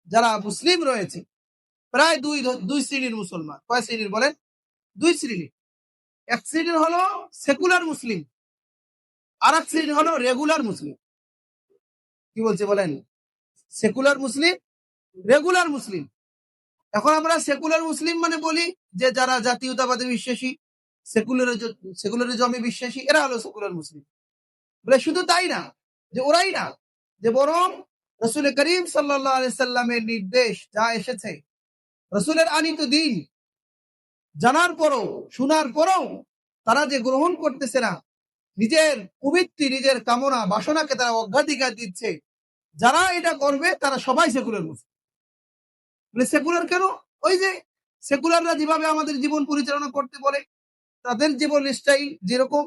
যারা মুসলিম রয়েছে প্রায় দুই শ্রেণীর মুসলমান। কয় শ্রেণীর বলেন? দুই শ্রেণীর। এক শ্রেণীর হলো সেকুলার মুসলিম, আর এক শ্রেণীর হলো রেগুলার মুসলিম। কি বলছে বলেন? সেকুলার মুসলিম, রেগুলার মুসলিম। এখন আমরা সেকুলার মুসলিম মানে বলি যে যারা জাতীয়তাবাদে বিশ্বাসী, সেকুলারিজমে বিশ্বাসী, এরা হলো সেকুলার মুসলিম। বলে শুধু তাই না, যে ওরাই না, যে বরং রসুল করিম সাল্লাল্লাহু আলাইহি সাল্লামের নির্দেশ যা এসেছে, রসুলের আনিত দিন জানার পরও, শোনার পরও তারা যে গ্রহণ করতেছে না, নিজের কুবৃত্তি, নিজের কামনা বাসনাকে তারা অগ্রাধিকার দিচ্ছে, যারা এটা করবে তারা সবাই সেকুলার মুসলিম। বলে সেকুলার কেন? ওই যে সেকুলাররা যেভাবে আমাদের জীবন পরিচালনা করতে বলে, তাদের জীবন স্টাইল যেরকম,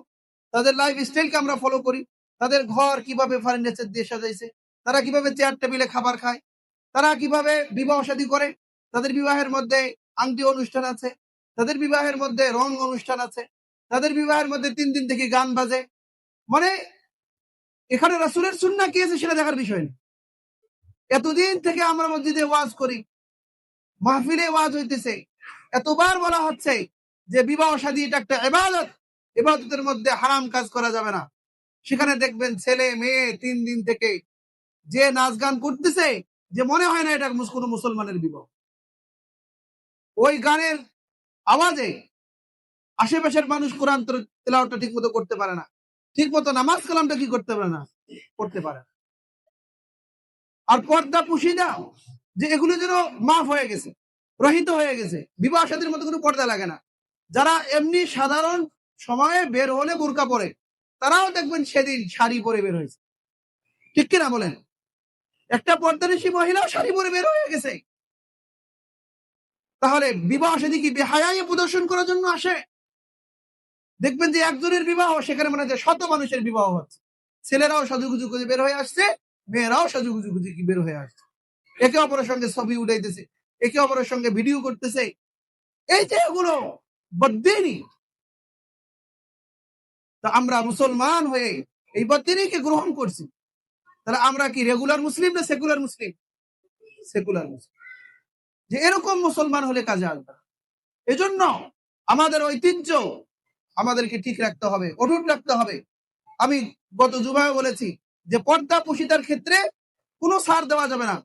তাদের লাইফ স্টাইলকে আমরা ফলো করি। তাদের ঘর কিভাবে ফার্নিচার দিয়ে সাজাইছে, তারা কিভাবে চেয়ার টেবিলে খাবার খায়, তারা কিভাবে বিবাহ শাদী করে, তাদের বিবাহের মধ্যে আংটি অনুষ্ঠান আছে, তাদের বিবাহের মধ্যে রং অনুষ্ঠান আছে, তাদের বিবাহের মধ্যে 3 দিন থেকে গান বাজে। মানে এখানে রাসূলের সুন্নাহ কি আছে সেটা দেখার বিষয় না। এতদিন থেকে আমরা মসজিদে ওয়াজ করি, মাহফিলে ওয়াজ হইতেছে, এতবার বলা হচ্ছে যে বিবাহ শাদী এটা একটা ইবাদত, ইবাদতের মধ্যে হারাম কাজ করা যাবে না। সেখানে দেখবেন ছেলে মেয়ে 3 দিন থেকে যে নাচ গান করতেছে, যে মনে হয় না এটা কোনো মুসলমানের বিবাহ। ওই গানের আওয়াজে আশেপাশের মানুষ কোরআন তেলাওয়াতটা ঠিক মতো করতে পারে না, ঠিক মতো নামাজ কালামটা কি করতে পারে না, করতে পারে না। আর পর্দা পুশিদা, যে এগুলো যেন মাফ হয়ে গেছে, রহিত হয়ে গেছে, বিবাহ শাদীর মতো কোনো পর্দা লাগে না। যারা এমনি সাধারণ সময়ে বের হলে বোরকা পরে, তারাও দেখবেন সেদিন শাড়ি পরে বের হয়েছে। ঠিক কিনা বলেন? একটা পর্দানিশী মহিলাও শাড়ি পরে বের হয়ে গেছে। তাহলে বিবাহ শাদী কি বেহায়াই প্রদর্শন করার জন্য আসে? দেখবেন যে একজনের বিবাহ, সেখানে মনে হয় শত মানুষের বিবাহ হচ্ছে। ছেলেরাও সাজুগুজু করে বের হয়ে আসছে, মেয়েরাও সাজুগুজু করে বের হয়ে আসছে, একে অপরের সঙ্গে ছবি উঠাইতেছে, একে অপরের সঙ্গে ভিডিও করতেছে। এই যে এগুলো বদ্দিনী। তা আমরা মুসলমান হয়ে এই বদ্দিনীকে গ্রহণ করছি, তাহলে আমরা কি রেগুলার মুসলিম না সেকুলার মুসলিম? সেকুলার মুসলিম। যে এরকম মুসলমান হলে কাজে আসবে। এজন্য আমাদের ঐতিহ্য আমাদেরকে ঠিক রাখতে হবে, অটুট রাখতে হবে। আমি গত জুমায় বলেছি যে পর্দা পুশিদার ক্ষেত্রে কোনো ছাড় দেওয়া যাবে না।